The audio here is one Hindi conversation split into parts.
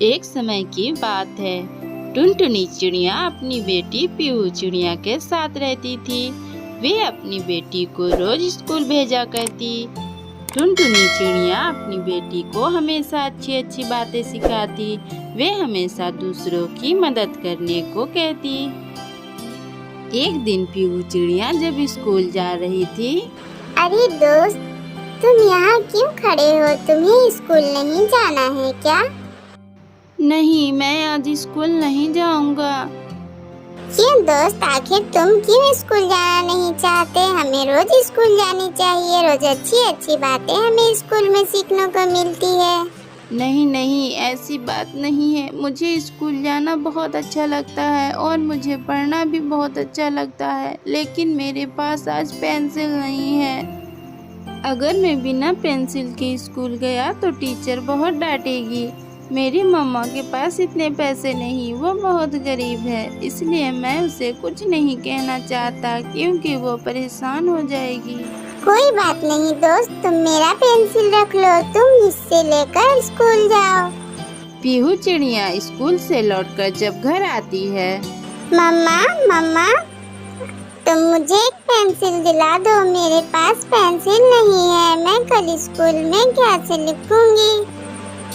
एक समय की बात है। टुनटुनी चिड़िया अपनी बेटी पीहू चिड़िया के साथ रहती थी। वे अपनी बेटी को रोज स्कूल भेजा करती। टुनटुनी चिड़िया अपनी बेटी को हमेशा अच्छी अच्छी बातें सिखाती। वे हमेशा दूसरों की मदद करने को कहती। एक दिन पीहू चिड़िया जब स्कूल जा रही थी। अरे दोस्त, तुम यहाँ क्यों खड़े हो? तुम्हें स्कूल नहीं जाना है क्या? नहीं, मैं आज स्कूल नहीं जाऊंगा। क्यों दोस्त, आखिर तुम क्यों स्कूल जाना नहीं चाहते? हमें रोज स्कूल जानी चाहिए। रोज अच्छी अच्छी बातें हमें स्कूल में सीखने को मिलती है। नहीं नहीं, ऐसी बात नहीं है। मुझे स्कूल जाना बहुत अच्छा लगता है और मुझे पढ़ना भी बहुत अच्छा लगता है, लेकिन मेरे पास आज पेंसिल नहीं है। अगर मैं बिना पेंसिल के स्कूल गया तो टीचर बहुत डांटेगी। मेरी मम्मा के पास इतने पैसे नहीं, वो बहुत गरीब है, इसलिए मैं उसे कुछ नहीं कहना चाहता क्योंकि वो परेशान हो जाएगी। कोई बात नहीं दोस्त, तुम मेरा पेंसिल रख लो, तुम इससे लेकर स्कूल जाओ। पीहू चिड़िया स्कूल से लौटकर जब घर आती है। मम्मा मम्मा, तुम मुझे एक पेंसिल दिला दो। मेरे पास पेंसिल नहीं है, मैं कल स्कूल में कैसे लिखूंगी?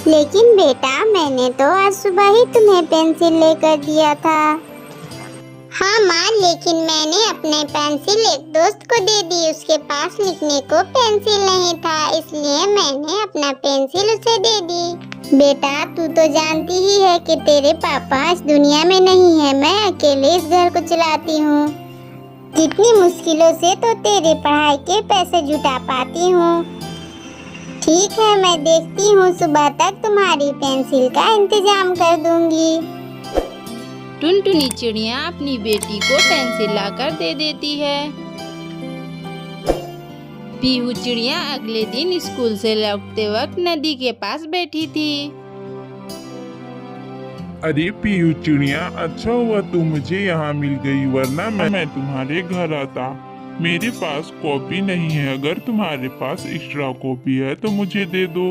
लेकिन बेटा, मैंने तो आज सुबह ही तुम्हें पेंसिल लेकर दिया था। हाँ माँ, लेकिन मैंने अपने पेंसिल एक दोस्त को दे दी। उसके पास लिखने को पेंसिल नहीं था, इसलिए मैंने अपना पेंसिल उसे दे दी। बेटा, तू तो जानती ही है कि तेरे पापा इस दुनिया में नहीं है। मैं अकेले इस घर को चलाती हूँ। कितनी मुश्किलों से तो तेरे पढ़ाई के पैसे जुटा पाती हूँ। ठीक है, मैं देखती हूँ, सुबह तक तुम्हारी पेंसिल का इंतजाम कर दूंगी। टुनटुनी चिड़िया अपनी बेटी को पेंसिल लाकर दे देती है। पीहू चिड़िया अगले दिन स्कूल से लौटते वक्त नदी के पास बैठी थी। अरे पीहू चिड़िया, अच्छा हुआ तू मुझे यहाँ मिल गई, वरना मैं तुम्हारे घर आता। मेरे पास कॉपी नहीं है। अगर तुम्हारे पास एक्स्ट्रा कॉपी है तो मुझे दे दो।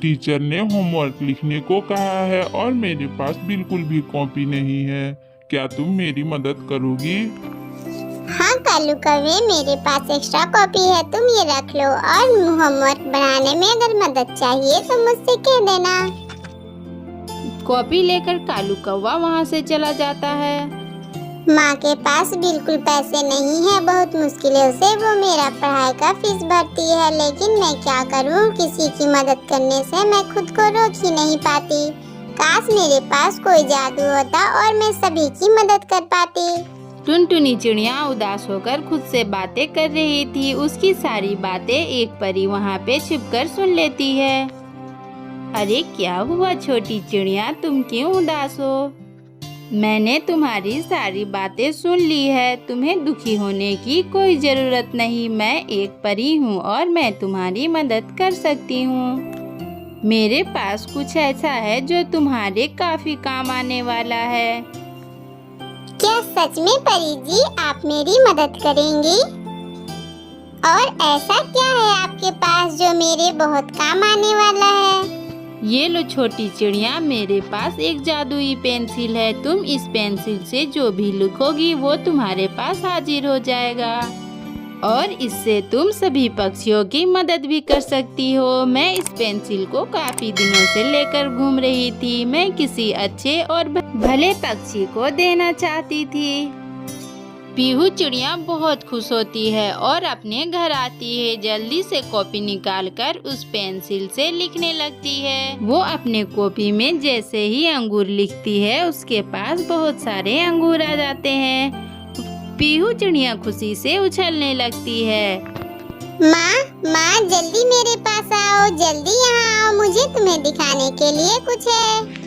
टीचर ने होमवर्क लिखने को कहा है और मेरे पास बिल्कुल भी कॉपी नहीं है। क्या तुम मेरी मदद करोगी? हाँ कालू कौवे, मेरे पास एक्स्ट्रा कॉपी है, तुम ये रख लो। और होमवर्क बनाने में अगर मदद चाहिए तो मुझसे कह देना। कॉपी लेकर कालू कौवा वहाँ से चला जाता है। माँ के पास बिल्कुल पैसे नहीं है, बहुत मुश्किलों से वो मेरा पढ़ाई का फीस भरती है, लेकिन मैं क्या करूँ? किसी की मदद करने से मैं खुद को रोक ही नहीं पाती। काश मेरे पास कोई जादू होता और मैं सभी की मदद कर पाती। टुनटुनी चिड़िया उदास होकर खुद से बातें कर रही थी। उसकी सारी बातें एक परी वहाँ पे छिपकर सुन लेती है। अरे क्या हुआ छोटी चिड़िया, तुम क्यों उदास हो? मैंने तुम्हारी सारी बातें सुन ली है। तुम्हें दुखी होने की कोई जरूरत नहीं। मैं एक परी हूँ और मैं तुम्हारी मदद कर सकती हूँ। मेरे पास कुछ ऐसा है जो तुम्हारे काफी काम आने वाला है। क्या सच में परी जी, आप मेरी मदद करेंगी? और ऐसा क्या है आपके पास जो मेरे बहुत काम आने वाला है? ये लो छोटी चिड़िया, मेरे पास एक जादुई पेंसिल है। तुम इस पेंसिल से जो भी लिखोगी वो तुम्हारे पास हाजिर हो जाएगा और इससे तुम सभी पक्षियों की मदद भी कर सकती हो। मैं इस पेंसिल को काफी दिनों से लेकर घूम रही थी। मैं किसी अच्छे और भले पक्षी को देना चाहती थी। पीहू चिड़िया बहुत खुश होती है और अपने घर आती है। जल्दी से कॉपी निकालकर उस पेंसिल से लिखने लगती है। वो अपने कॉपी में जैसे ही अंगूर लिखती है, उसके पास बहुत सारे अंगूर आ जाते हैं। पीहू चिड़िया खुशी से उछलने लगती है। माँ जल्दी मेरे पास आओ, जल्दी यहाँ आओ, मुझे तुम्हें दिखाने के लिए कुछ है।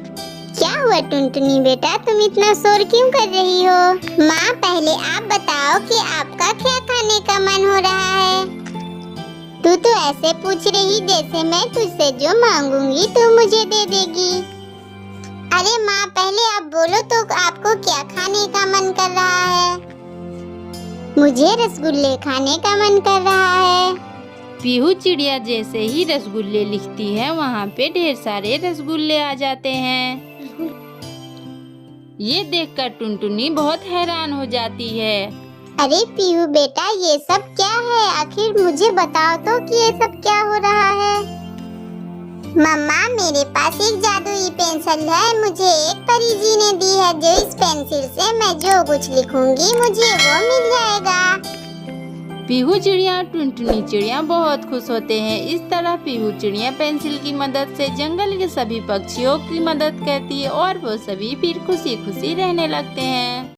क्या हुआ टुनटुनी बेटा, तुम इतना शोर क्यों कर रही हो? माँ, पहले आप बताओ कि आपका क्या खाने का मन हो रहा है? तू तो ऐसे पूछ रही जैसे मैं तुझसे जो मांगूंगी तू मुझे दे देगी। अरे माँ, पहले आप बोलो तो आपको क्या खाने का मन कर रहा है? मुझे रसगुल्ले खाने का मन कर रहा है। पीहू चिड़िया जैसे ही रसगुल्ले लिखती है वहाँ पे ढेर सारे रसगुल्ले आ जाते हैं। ये देखकर टुनटुनी बहुत हैरान हो जाती है। अरे पीहू बेटा, ये सब क्या है? आखिर मुझे बताओ तो कि ये सब क्या हो रहा है। मम्मा, मेरे पास एक जादुई पेंसिल है, मुझे एक परी जी ने दी है, जो इस पेंसिल से मैं जो कुछ लिखूंगी मुझे वो मिल जाएगा। पीहू चिड़िया और टुनटुनी चिड़िया बहुत खुश होते हैं। इस तरह पीहू चिड़िया पेंसिल की मदद से जंगल के सभी पक्षियों की मदद करती है और वो सभी फिर खुशी खुशी रहने लगते हैं।